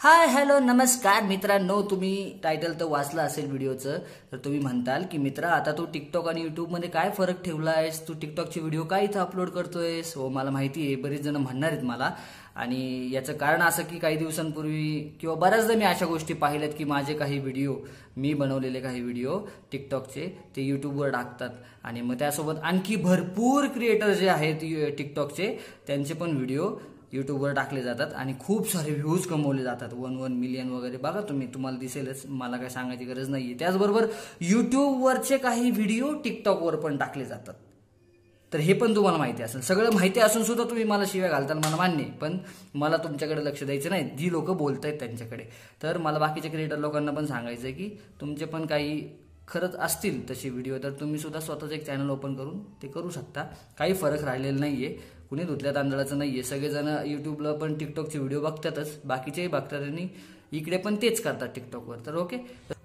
Hi hello नमस्कार मित्रांनो, तुम्ही टायटल तर वाचलं असेल व्हिडिओचं. तर तुम्ही म्हणताल की मित्रा आता तू टिकटॉक आणि युट्यूबमध्ये काय फरक ठेवला आहेस, तू टिकटॉकचे व्हिडिओ काय इथं अपलोड करतोयस. हो, मला माहिती आहे, बरेच जण म्हणणार आहेत मला. आणि याचं कारण असं की काही दिवसांपूर्वी किंवा बऱ्याचदा मी अशा गोष्टी पाहिल्यात की माझे काही व्हिडिओ, मी बनवलेले काही व्हिडिओ टिकटॉकचे ते युट्यूबवर टाकतात. आणि मग त्यासोबत आणखी भरपूर क्रिएटर जे आहेत टिकटॉकचे त्यांचे पण व्हिडिओ युट्यूबवर टाकले जातात आणि खूप सारे व्ह्यूज कमवले जातात. 1 मिलियन वगैरे. बघा तुम्हाला दिसेलच, मला काय सांगायची गरज नाहीये. त्याचबरोबर युट्यूबवरचे काही व्हिडिओ टिकटॉकवर पण टाकले जातात. तर हे पण तुम्हाला माहिती असेल. सगळं माहिती असून सुद्धा तुम्ही मला शिव्या घालताल, मला मान्य आहे, पण मला तुमच्याकडे लक्ष द्यायचं नाही, जी लोक बोलतायत त्यांच्याकडे. तर मला बाकीच्या क्रिएटर लोकांना पण सांगायचं आहे की तुमचे पण काही खरंच असतील तसे व्हिडिओ तर तुम्ही सुद्धा स्वतःच एक चॅनल ओपन करून ते करू शकता. काही फरक राहिलेला नाहीये, कुणी धुतल्या तांदळाचं नाहीये. सगळेजण युट्यूबला पण टिकटॉकचे व्हिडिओ बघतातच, बाकीचेही बघतात आणि इकडे पण तेच करतात टिकटॉकवर. तर ओके,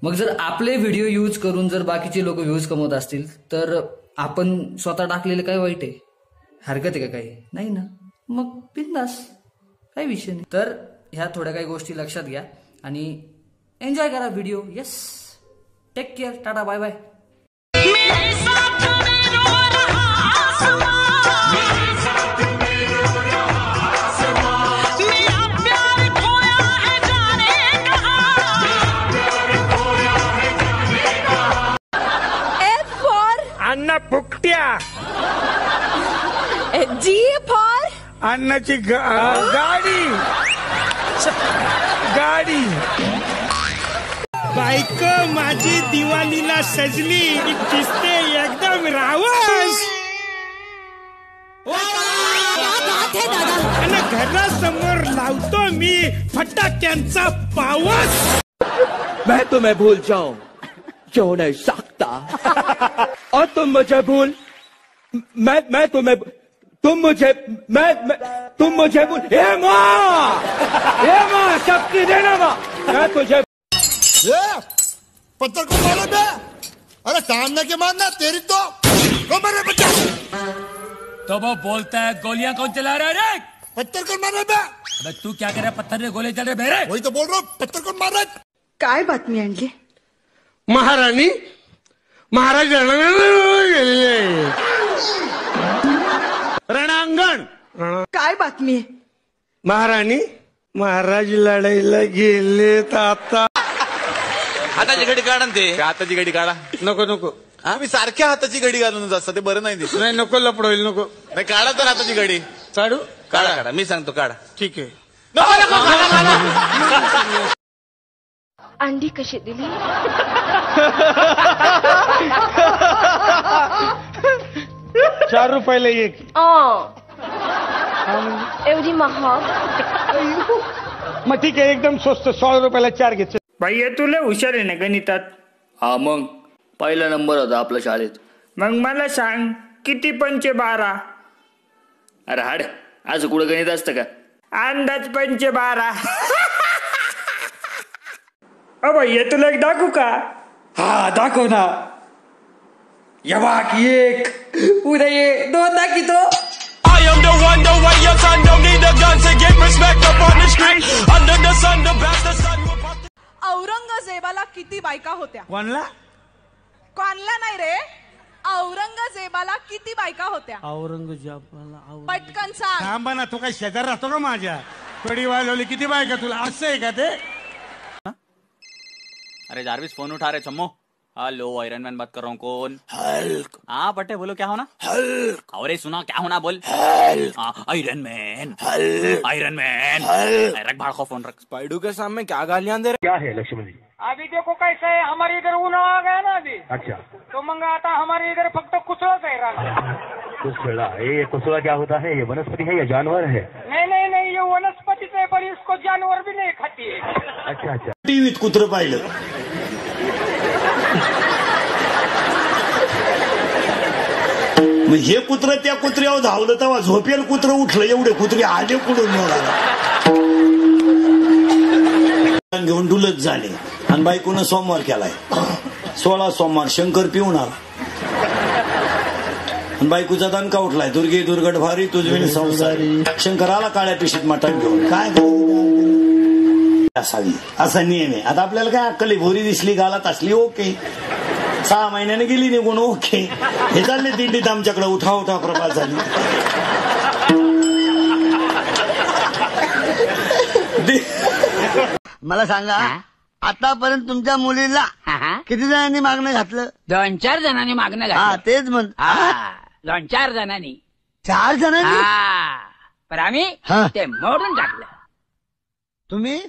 मग जर आपले व्हिडिओ यूज करून जर बाकीचे लोक व्ह्यूज कमवत असतील तर आपण स्वतः टाकलेलं काय वाईट आहे? हरकत आहे का काही? नाही ना, मग बिंदास, काही विषय नाही. तर ह्या थोड्या काही गोष्टी लक्षात घ्या आणि एन्जॉय करा video. Yes, take care, tata, bye bye. अन्ना फुकट्या. जी फॉर अन्नाची गाडी. बायको माझी दिवाळीला सजली, दिसते एकदम रावस. आणि घरासमोर लावतो मी फटाक्यांचा पावस. मैं तुम्हें भूल जाऊं जो नहीं सकता और तुम मुझे भूल, मैं तुम्हें, तुम मुझे भूल. हे माँ शक्ति देना माँ, मैं तुझे. पत्थर को मारो बे. अरे सामने के मारना तेरी तो मारे बच्चा. तो वो बोलता है गोलियां कौन चला रहा है रे? पत्थर को मारो बे. अबे तू क्या कर रहा है? पत्थर ने गोले चल रहे बेरे. वही तो बोल रहा हूँ, पत्थर को मार रहा. काय बातमी आणली? महाराणी महाराज रणांगण. काय बातमी आहे? महाराणी महाराज लढाईला गेलेत आता. हाताची घडी काढा ते. हाताची घडी काढा. नको नको, आम्ही सारख्या हाताची घडी घालून असतं, ते बरं नाही दिसत. नाही नको, लपड होईल. नको, नाही काढा तर हाताची घडी. काढू. काढा, मी सांगतो काढा. ठीक आहे. अंडी कशी दिली? 4 रुपयाला एक. एवढी महाग? मग ठीक आहे, एकदम स्वस्त. 16 रुपयाला 4 घ्यायचे. बाई तुला हुशार आहे ना गणितात? हा, मग पहिला नंबर होता आपल्या शाळेत. मग मला सांग, किती 5 12? अरे हाड, आज कुठं गणित असतं का? अंदाज 5 12. भैया तुला एक दाखवू का? हा दाखव ना. या बाक 1, उद्या ये 2 दाखवतो. I am the one, the way your son don't need a gun to get respect up on the street. Under the sun, the best the sun will pop. औरंगजेबाला किती बायका होत्या? कोणला? कोणला नाही रे, औरंगजेबाला किती बायका होत्या? औरंगजेबाला. पटकन सांग. थांबा ना, तू काय शेजार राहतो का माझ्या? कडी वाजवली किती बायका तुला? असं आहे का ते? अरे जारविस फोन उठा रहे चम्मो. हेलो, आयरन मैन बात कर रहा हूँ. कौन? हल्क. हाँ बटे बोलो, क्या होना? हल्क. अरे सुना, क्या होना बोल. Hulk. Iron man. Hulk. Iron man. Hulk. रख भाड़ को फोन रख. स्पाइडू के सामने क्या गालियां दे रहे? क्या है लक्ष्मण जी? अभी देखो कैसे है, हमारे इधर उन्हाळा आ गया ना अभी. अच्छा, तो मग आता हमारे इधर फक्त कुसळच आहे राहणार. कुसुला. ये कुसुला क्या होता है? ये वनस्पति है या जानवर है? नहीं नहीं नहीं, ये वनस्पति है, पर इसको जानवर भी नहीं खाती है. अच्छा अच्छा. टीव्हीत कुत्र पाहिलं. मग हे कुत्र त्या कुत्र्यावर धावलं तेव्हा झोपेल कुत्र उठलं. एवढे कुत्रे आले कुठून घेऊन डुलत झाले. आणि बायकोनं सोमवार केलाय. 16 सोमवार शंकर पिऊन आला. बायकोचा दणका उठलाय, दुर्गे दुर्गट भारी तुझविणी संसारी. शंकराला काळ्या पिशीत मटण घेऊन काय असावी असा नियम आहे. आता आपल्याला काय अक्कल भोरी दिसली गालात असली ओके, 6 महिन्याने गेली निघून ओके. हे चालले दिंडीत आमच्याकडे उठा उठा प्रभात झाली. मला सांगा आतापर्यंत तुमच्या मुलीला किती जणांनी मागणं घातलं? 2-4 जणांनी मागणं घातलं. तेच म्हण. 2-4 जणांनी. 4 जणांनी? पण आम्ही ते मोडून टाकलं. तुम्ही?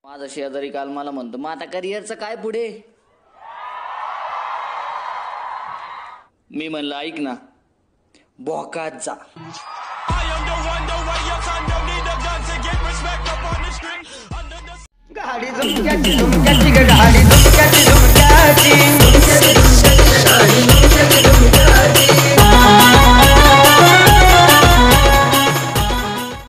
माझा शेजारी काल मला म्हणतो मग आता करिअरचं काय पुढे. मी म्हणलं ऐक ना बोकात जा. गाडी झुमक्याची झुमक्याची गाडी झुमक्याची झुमक्याची